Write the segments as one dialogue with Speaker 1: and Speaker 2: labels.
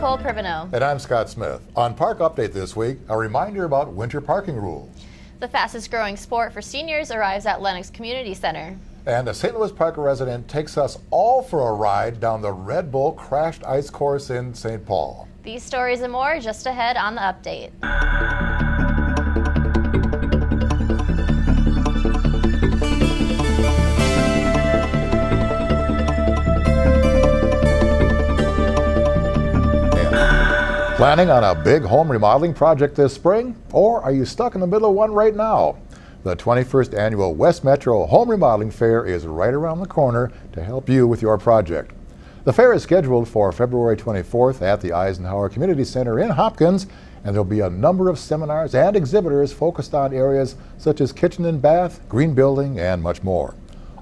Speaker 1: Nicole Privino.
Speaker 2: And I'm Scott Smith. On Park Update this week, a reminder about winter parking rules.
Speaker 1: The fastest growing sport for seniors arrives at Lenox Community Center.
Speaker 2: And a St. Louis Park resident takes us all for a ride down the Red Bull crashed ice course in St. Paul.
Speaker 1: These stories and more just ahead on the update.
Speaker 2: Planning on a big home remodeling project this spring? Or are you stuck in the middle of one right now? The 21st Annual West Metro Home Remodeling Fair is right around the corner to help you with your project. The fair is scheduled for February 24th at the Eisenhower Community Center in Hopkins, and there'll be a number of seminars and exhibitors focused on areas such as kitchen and bath, green building, and much more.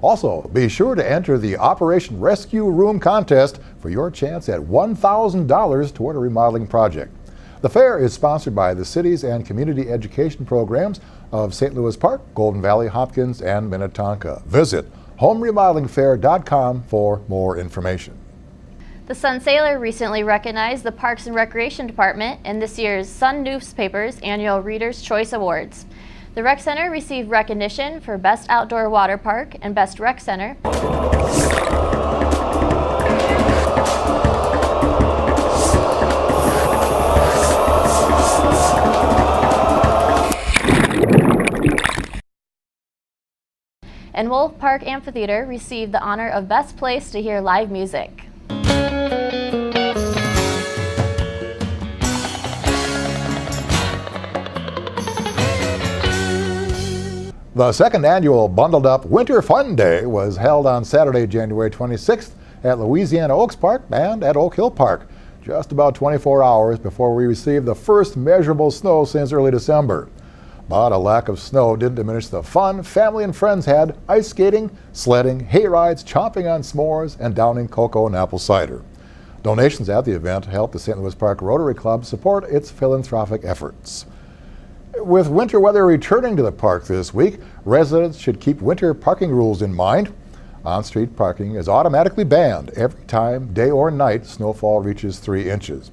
Speaker 2: Also, be sure to enter the Operation Rescue Room contest for your chance at $1,000 toward a remodeling project. The fair is sponsored by the cities and community education programs of St. Louis Park, Golden Valley, Hopkins, and Minnetonka. Visit homeremodelingfair.com for more information.
Speaker 1: The Sun Sailor recently recognized the Parks and Recreation Department in this year's Sun Newspaper's annual Reader's Choice Awards. The Rec Center received recognition for Best Outdoor Water Park and Best Rec Center. And Wolf Park Amphitheater received the honor of Best Place to Hear Live Music.
Speaker 2: The second annual Bundled Up Winter Fun Day was held on Saturday, January 26th at Louisiana Oaks Park and at Oak Hill Park, just about 24 hours before we received the first measurable snow since early December. But a lack of snow didn't diminish the fun family and friends had ice skating, sledding, hay rides, chomping on s'mores, and downing cocoa and apple cider. Donations at the event helped the St. Louis Park Rotary Club support its philanthropic efforts. With winter weather returning to the park this week, residents should keep winter parking rules in mind. On-street parking is automatically banned every time, day or night, snowfall reaches 3 inches.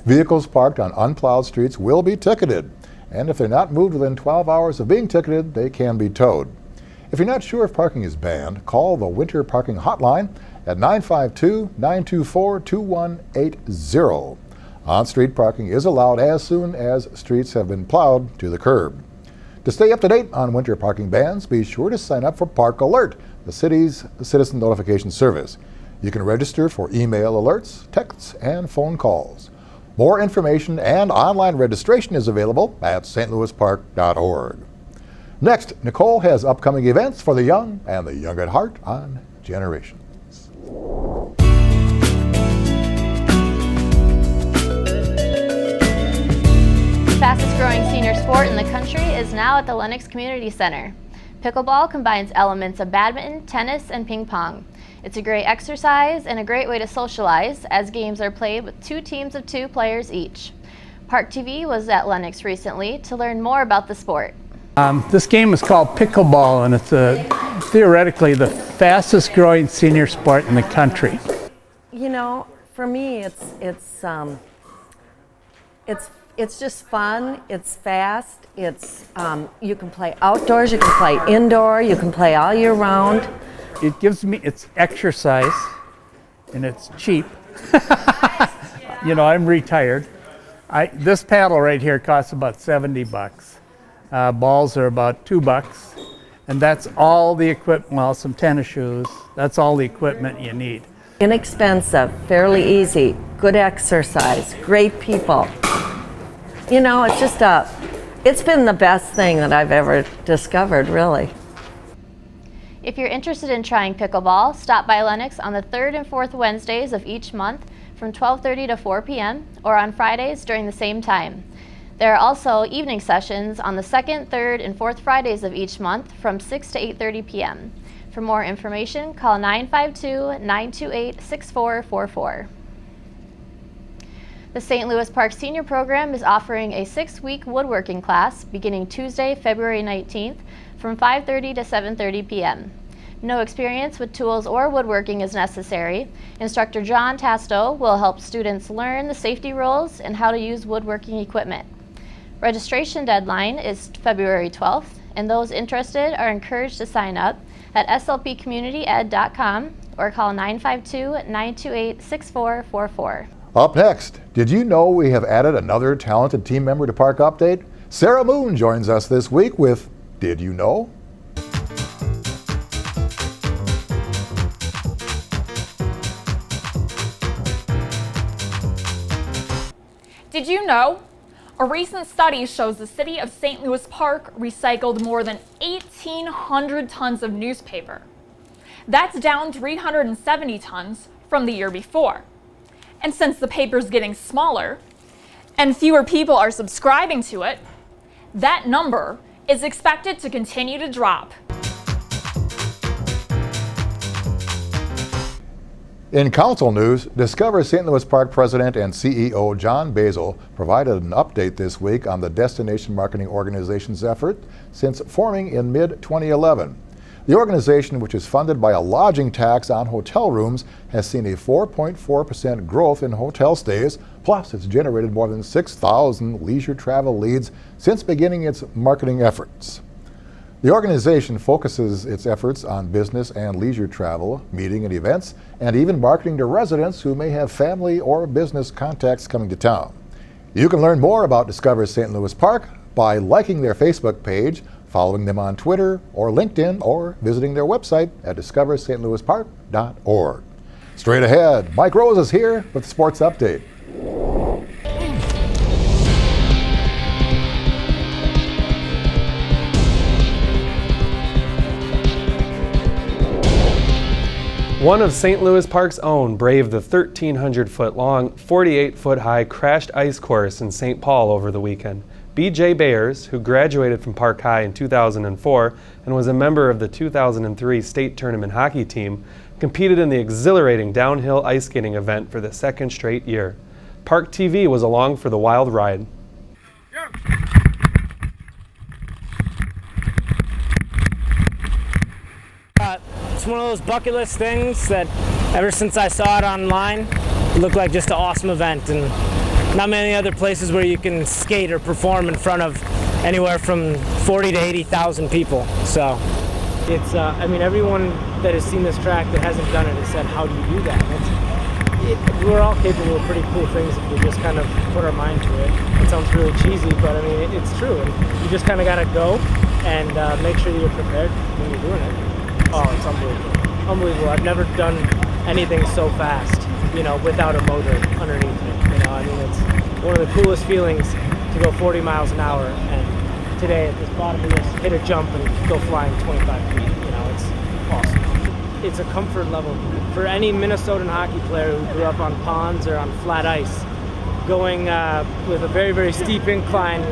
Speaker 2: Vehicles parked on unplowed streets will be ticketed, and if they're not moved within 12 hours of being ticketed, they can be towed. If you're not sure if parking is banned, call the Winter Parking Hotline at 952-924-2180. On-street parking is allowed as soon as streets have been plowed to the curb. To stay up to date on winter parking bans, be sure to sign up for Park Alert, the city's citizen notification service. You can register for email alerts, texts, and phone calls. More information and online registration is available at stlouispark.org. Next, Nicole has upcoming events for the young and the young at heart on Generations.
Speaker 1: The fastest growing senior sport in the country is now at the Lenox Community Center. Pickleball combines elements of badminton, tennis, and ping pong. It's a great exercise and a great way to socialize as games are played with 2 teams of 2 players each. Park TV was at Lenox recently to learn more about the sport.
Speaker 3: This game is called Pickleball, and it's theoretically the fastest growing senior sport in the country.
Speaker 4: You know, for me, it's just fun. It's fast. It's you can play outdoors. You can play indoor. You can play all year round.
Speaker 3: It's exercise, and it's cheap. You know, I'm retired. This paddle right here costs about $70. Balls are about $2, and that's all the equipment. Well, some tennis shoes. That's all the equipment you need.
Speaker 4: Inexpensive, fairly easy, good exercise, great people. You know, it's been the best thing that I've ever discovered, really.
Speaker 1: If you're interested in trying pickleball, stop by Lenox on the 3rd and 4th Wednesdays of each month from 12:30 to 4 p.m. or on Fridays during the same time. There are also evening sessions on the 2nd, 3rd, and 4th Fridays of each month from 6 to 8:30 p.m. For more information, call 952-928-6444. The St. Louis Park Senior Program is offering a 6-week woodworking class beginning Tuesday, February 19th from 5:30 to 7:30 p.m. No experience with tools or woodworking is necessary. Instructor John Tasto will help students learn the safety rules and how to use woodworking equipment. Registration deadline is February 12th, and those interested are encouraged to sign up at slpcommunityed.com or call 952-928-6444.
Speaker 2: Up next, did you know we have added another talented team member to Park Update? Sarah Moon joins us this week with Did You Know?
Speaker 5: Did you know? A recent study shows the city of St. Louis Park recycled more than 1,800 tons of newspaper. That's down 370 tons from the year before. And since the paper's getting smaller and fewer people are subscribing to it, that number is expected to continue to drop.
Speaker 2: In council news, Discover St. Louis Park President and CEO John Basil provided an update this week on the Destination Marketing Organization's effort since forming in mid-2011. The organization, which is funded by a lodging tax on hotel rooms, has seen a 4.4% growth in hotel stays, plus it's generated more than 6,000 leisure travel leads since beginning its marketing efforts. The organization focuses its efforts on business and leisure travel, meeting and events, and even marketing to residents who may have family or business contacts coming to town. You can learn more about Discover St. Louis Park by liking their Facebook page, following them on Twitter or LinkedIn, or visiting their website at discoverstlouispark.org. Straight ahead, Mike Rose is here with the Sports Update.
Speaker 6: One of St. Louis Park's own braved the 1,300-foot-long, 48-foot-high crashed ice course in St. Paul over the weekend. B.J. Bayers, who graduated from Park High in 2004 and was a member of the 2003 state tournament hockey team, competed in the exhilarating downhill ice skating event for the second straight year. Park TV was along for the wild ride.
Speaker 7: It's one of those bucket list things that ever since I saw it online, it looked like just an awesome event, and not many other places where you can skate or perform in front of anywhere from 40 to 80,000 people. So it's, I mean, everyone that has seen this track that hasn't done it has said, how do you do that? We're all capable of pretty cool things if we just kind of put our mind to it. It sounds really cheesy, but I mean, it's true. And you just kind of got to go and make sure that you're prepared when you're doing it. Oh, it's unbelievable. Unbelievable. I've never done anything so fast, you know, without a motor underneath me. You know, I mean, it's one of the coolest feelings to go 40 miles an hour, and today at this bottom of this, hit a jump and go flying 25 feet. You know, it's awesome. It's a comfort level for any Minnesotan hockey player who grew up on ponds or on flat ice. Going with a very, very steep incline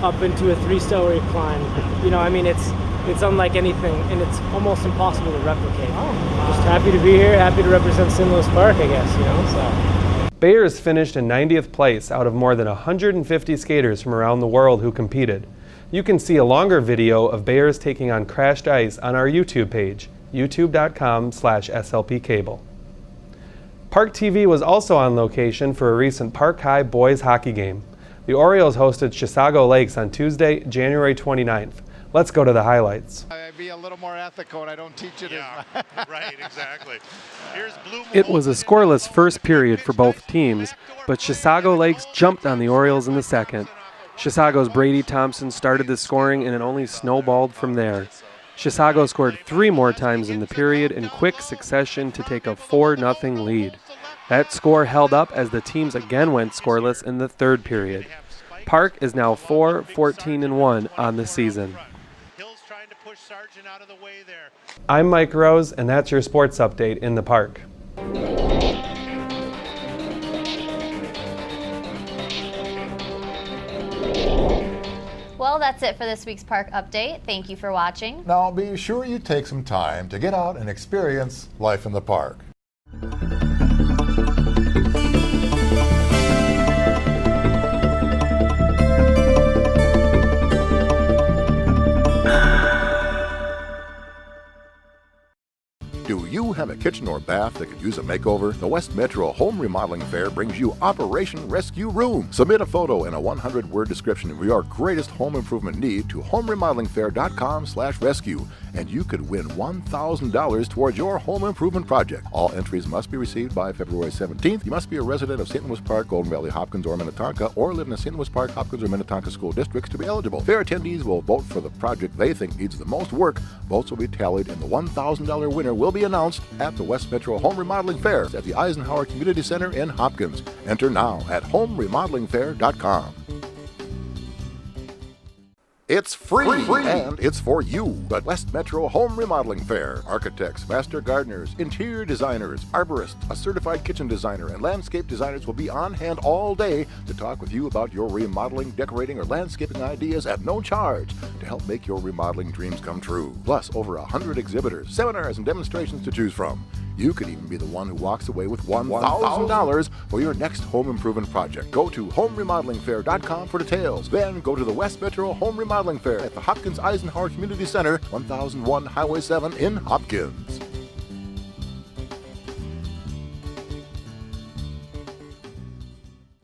Speaker 7: up into a 3-story climb. You know, I mean, it's unlike anything, and it's almost impossible to replicate. Just happy to be here, happy to represent St. Louis Park, I guess, you know, so.
Speaker 6: Bayers finished in 90th place out of more than 150 skaters from around the world who competed. You can see a longer video of Bayers taking on crashed ice on our YouTube page, youtube.com/slpcable. Park TV was also on location for a recent Park High boys hockey game. The Orioles hosted Chisago Lakes on Tuesday, January 29th. Let's go to the highlights.
Speaker 8: I'd be a little more ethical and I don't teach it as much.
Speaker 9: Right, exactly. Here's Blue.
Speaker 6: It was a scoreless first period for both teams, but Chisago Lakes jumped on the Orioles in the second. Chisago's Brady Thompson started the scoring and it only snowballed from there. Chisago scored 3 more times in the period in quick succession to take a 4-0 lead. That score held up as the teams again went scoreless in the third period. Park is now 4-14-1 on the season. I'm Mike Rose, and that's your sports update in the park.
Speaker 1: Well, that's it for this week's Park Update. Thank you for watching.
Speaker 2: Now be sure you take some time to get out and experience life in the park. you have a kitchen or bath that could use a makeover? The West Metro Home Remodeling Fair brings you Operation Rescue Room. Submit a photo and a 100-word description of your greatest home improvement need to homeremodelingfair.com/rescue, and you could win $1,000 towards your home improvement project. All entries must be received by February 17th. You must be a resident of St. Louis Park, Golden Valley, Hopkins, or Minnetonka, or live in the St. Louis Park, Hopkins, or Minnetonka school districts to be eligible. Fair attendees will vote for the project they think needs the most work. Votes will be tallied, and the $1,000 winner will be announced at the West Metro Home Remodeling Fair at the Eisenhower Community Center in Hopkins. Enter now at homeremodelingfair.com. It's free and it's for you. The West Metro Home Remodeling Fair. Architects, master gardeners, interior designers, arborists, a certified kitchen designer, and landscape designers will be on hand all day to talk with you about your remodeling, decorating, or landscaping ideas at no charge to help make your remodeling dreams come true. Plus, over 100 exhibitors, seminars, and demonstrations to choose from. You could even be the one who walks away with $1,000 for your next home improvement project. Go to homeremodelingfair.com for details. Then go to the West Metro Home Remodeling Fair at the Hopkins Eisenhower Community Center, 1001 Highway 7 in Hopkins.